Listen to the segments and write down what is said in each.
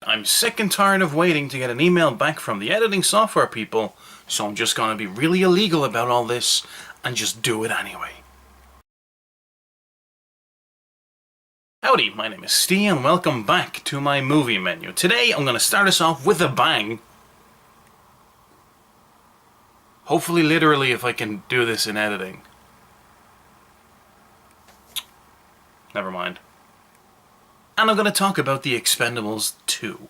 I'm sick and tired of waiting to get an email back from the editing software people, so I'm just gonna be really illegal about all this and just do it anyway. Howdy, my name is Stee and welcome back to my movie menu. Today I'm gonna start us off with a bang. Hopefully literally if I can do this in editing. Never mind. And I'm going to talk about the Expendables 2.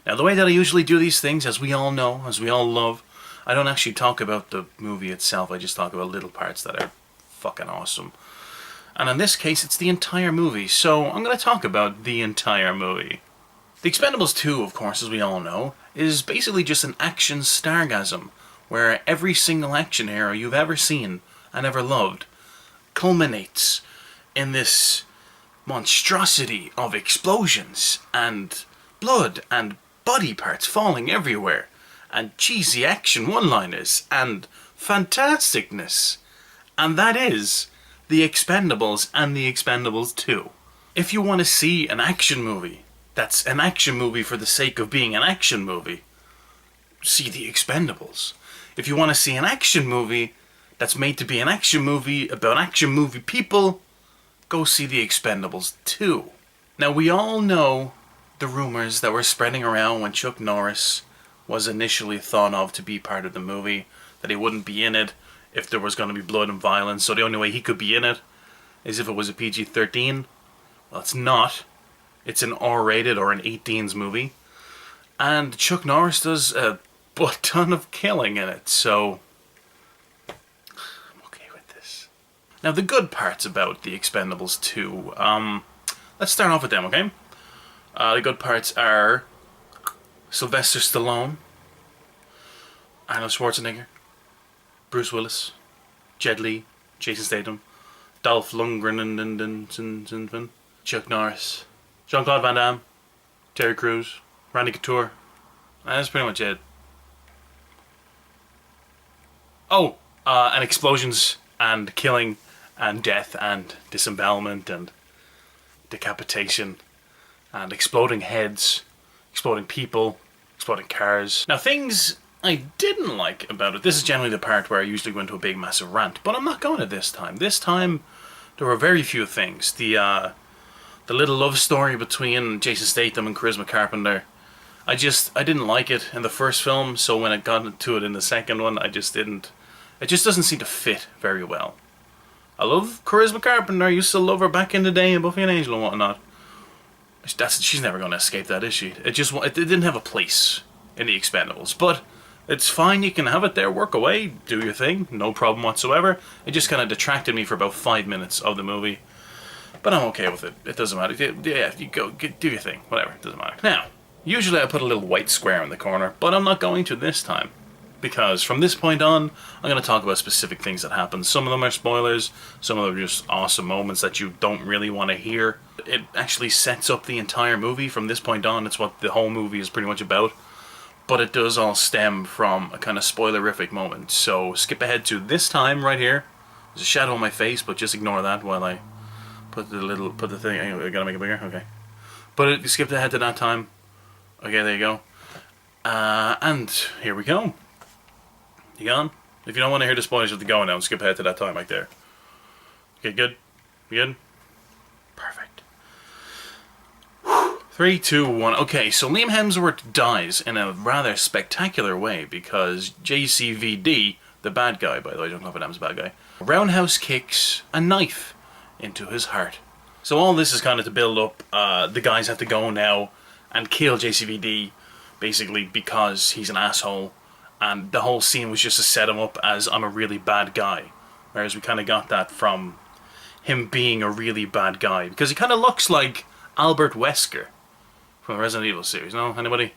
Now the way that I usually do these things, as we all know, as we all love, I don't actually talk about the movie itself, I just talk about little parts that are fucking awesome. And in this case, it's the entire movie, so I'm going to talk about the entire movie. The Expendables 2, of course, as we all know, is basically just an action stargasm, where every single action hero you've ever seen and ever loved culminates in this monstrosity of explosions and blood and body parts falling everywhere and cheesy action one-liners and fantasticness. And that is the Expendables and the Expendables 2. If you want to see an action movie that's an action movie for the sake of being an action movie, see the Expendables. If you want to see an action movie that's made to be an action movie about action movie people, go see the Expendables 2. Now we all know the rumors that were spreading around when Chuck Norris was initially thought of to be part of the movie, that he wouldn't be in it if there was going to be blood and violence, so the only way he could be in it is if it was a PG-13. Well, it's not. It's an R-rated or an 18s movie. And Chuck Norris does a butt ton of killing in it, so now, the good parts about the Expendables 2, let's start off with them, okay? The good parts are Sylvester Stallone, Arnold Schwarzenegger, Bruce Willis, Jet Li, Jason Statham, Dolph Lundgren, Chuck Norris, Jean-Claude Van Damme, Terry Crews, Randy Couture. That's pretty much it. Oh, and explosions and killing and death and disembowelment and decapitation and exploding heads, exploding people, exploding cars. Now things I didn't like about it, this is generally the part where I usually go into a big massive rant, but I'm not going to this time. This time there were very few things. The little love story between Jason Statham and Charisma Carpenter, I didn't like it in the first film, so when I got into it in the second one, it just doesn't seem to fit very well. I love Charisma Carpenter, I used to love her back in the day in Buffy and Angel and whatnot. She's never going to escape that, is she? It didn't have a place in the Expendables, but it's fine, you can have it there, work away, do your thing, no problem whatsoever. It just kind of detracted me for about 5 minutes of the movie, but I'm okay with it, it doesn't matter. Yeah, you go, do your thing, whatever, it doesn't matter. Now, usually I put a little white square in the corner, but I'm not going to this time. Because from this point on, I'm going to talk about specific things that happen. Some of them are spoilers, some of them are just awesome moments that you don't really want to hear. It actually sets up the entire movie from this point on. It's what the whole movie is pretty much about. But it does all stem from a kind of spoilerific moment. So skip ahead to this time right here. There's a shadow on my face, but just ignore that while I put the thing. I gotta make it bigger. Okay. But skip ahead to that time. Okay, there you go. And here we go. You gone? If you don't want to hear the spoilers, you have to go now and skip ahead to that time right there. Okay, good? You good? Perfect. 3, 2, 1. Okay, so Liam Hemsworth dies in a rather spectacular way because JCVD, the bad guy, by the way, Jean-Claude Van Damme's bad guy, roundhouse kicks a knife into his heart. So all this is kind of to build up, the guys have to go now and kill JCVD, basically because he's an asshole. And the whole scene was just to set him up as, I'm a really bad guy. Whereas we kind of got that from him being a really bad guy. Because he kind of looks like Albert Wesker from the Resident Evil series. No? Anybody?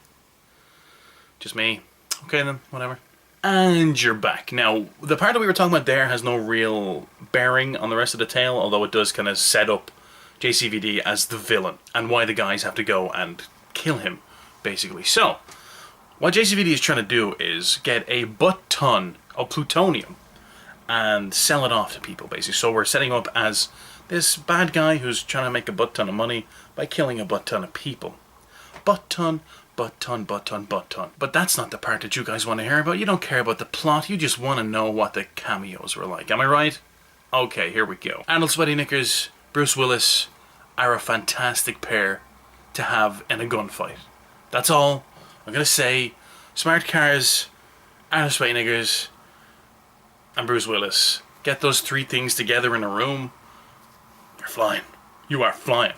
Just me? Okay then, whatever. And you're back. Now, the part that we were talking about there has no real bearing on the rest of the tale, although it does kind of set up JCVD as the villain. And why the guys have to go and kill him, basically. So, what JCVD is trying to do is get a butt ton of plutonium and sell it off to people, basically. So we're setting up as this bad guy who's trying to make a butt ton of money by killing a butt ton of people. Butt ton, Butt ton, butt ton, butt ton. But that's not the part that you guys want to hear about. You don't care about the plot. You just want to know what the cameos were like. Am I right? Okay, here we go. Arnold Sweaty Knickers, Bruce Willis are a fantastic pair to have in a gunfight. That's all I'm gonna say. Smart cars, Arnold Sweaty Knickers, and Bruce Willis. Get those three things together in a room. You're flying. You are flying.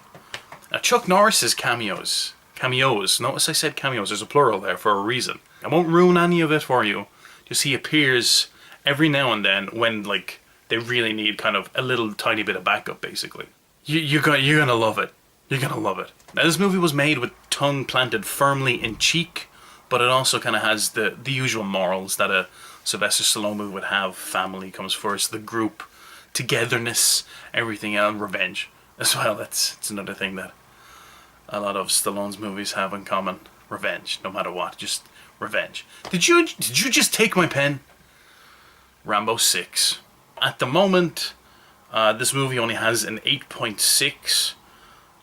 Now Chuck Norris's cameos. Cameos. Notice I said cameos. There's a plural there for a reason. I won't ruin any of it for you. Just he appears every now and then when like they really need kind of a little tiny bit of backup, basically. You're gonna love it. You're gonna love it. Now this movie was made with tongue planted firmly in cheek, but it also kind of has the usual morals that a Sylvester Stallone movie would have. Family comes first, the group, togetherness, everything else, revenge as well. That's another thing that a lot of Stallone's movies have in common. Revenge, no matter what, just revenge. Did you just take my pen? Rambo 6. At the moment, this movie only has an 8.6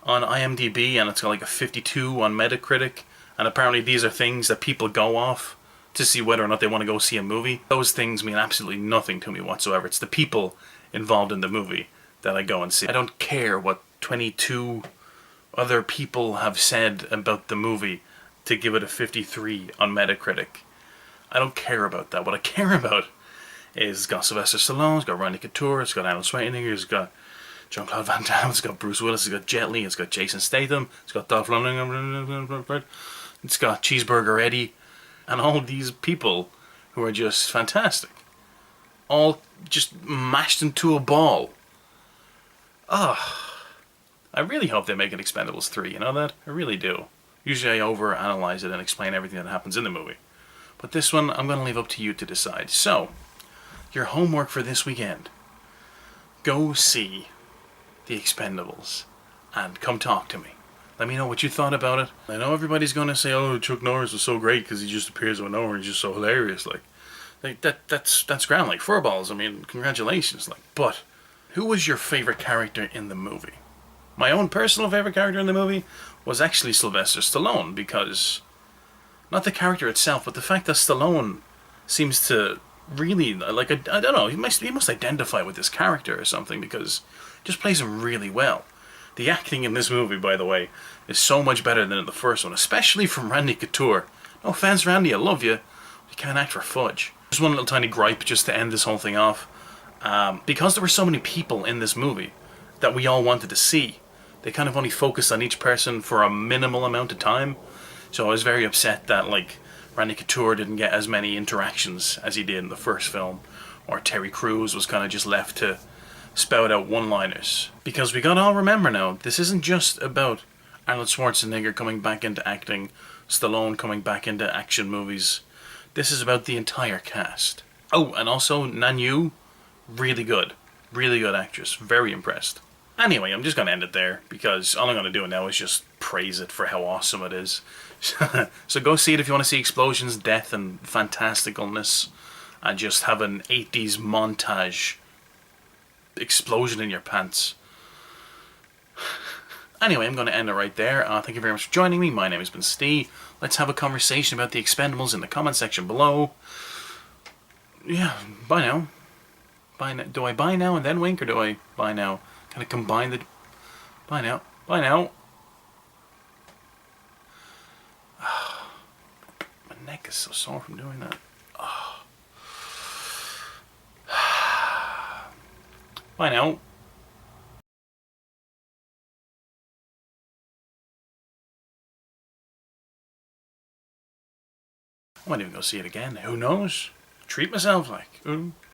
on IMDb, and it's got like a 52 on Metacritic. And apparently these are things that people go off to see whether or not they want to go see a movie. Those things mean absolutely nothing to me whatsoever. It's the people involved in the movie that I go and see. I don't care what 22 other people have said about the movie to give it a 53 on Metacritic. I don't care about that. What I care about is it's got Sylvester Stallone, it's got Randy Couture, it's got Arnold Schwarzenegger, it's got Jean-Claude Van Damme, it's got Bruce Willis, it's got Jet Li, it's got Jason Statham, it's got Dolph Lundgren, it's got Cheeseburger Eddie, and all these people who are just fantastic. All just mashed into a ball. I really hope they make an Expendables 3, you know that? I really do. Usually I overanalyze it and explain everything that happens in the movie. But this one, I'm going to leave up to you to decide. So, your homework for this weekend. Go see The Expendables and come talk to me. Let me know what you thought about it. I know everybody's going to say, oh, Chuck Norris was so great because he just appears out of nowhere and he's just so hilarious. Like that's grand. Like, furballs, I mean, congratulations. Like, but who was your favorite character in the movie? My own personal favorite character in the movie was actually Sylvester Stallone, because not the character itself, but the fact that Stallone seems to really, like, I don't know, he must identify with this character or something, because he just plays him really well. The acting in this movie, by the way, is so much better than in the first one, especially from Randy Couture. No offense, Randy, I love you. You can't act for fudge. Just one little tiny gripe just to end this whole thing off. Because there were so many people in this movie that we all wanted to see, they kind of only focused on each person for a minimal amount of time. So I was very upset that, like, Randy Couture didn't get as many interactions as he did in the first film, or Terry Crews was kind of just left to spout out one-liners. Because we gotta all remember now, this isn't just about Arnold Schwarzenegger coming back into acting, Stallone coming back into action movies. This is about the entire cast. Oh, and also Nanu, really good actress, very impressed. Anyway, I'm just going to end it there, because all I'm going to do now is just praise it for how awesome it is. So go see it if you want to see explosions, death, and fantasticalness, and just have an 80s montage explosion in your pants. Anyway, I'm going to end it right there. Thank you very much for joining me. My name has been Stee. Let's have a conversation about the Expendables in the comment section below. Yeah, bye now. Bye now. Do I bye now and then wink, or do I bye now? Kind of combine the... Bye now. Bye now. My neck is so sore from doing that. Bye now. I might even go see it again. Who knows? Treat myself, like. Ooh.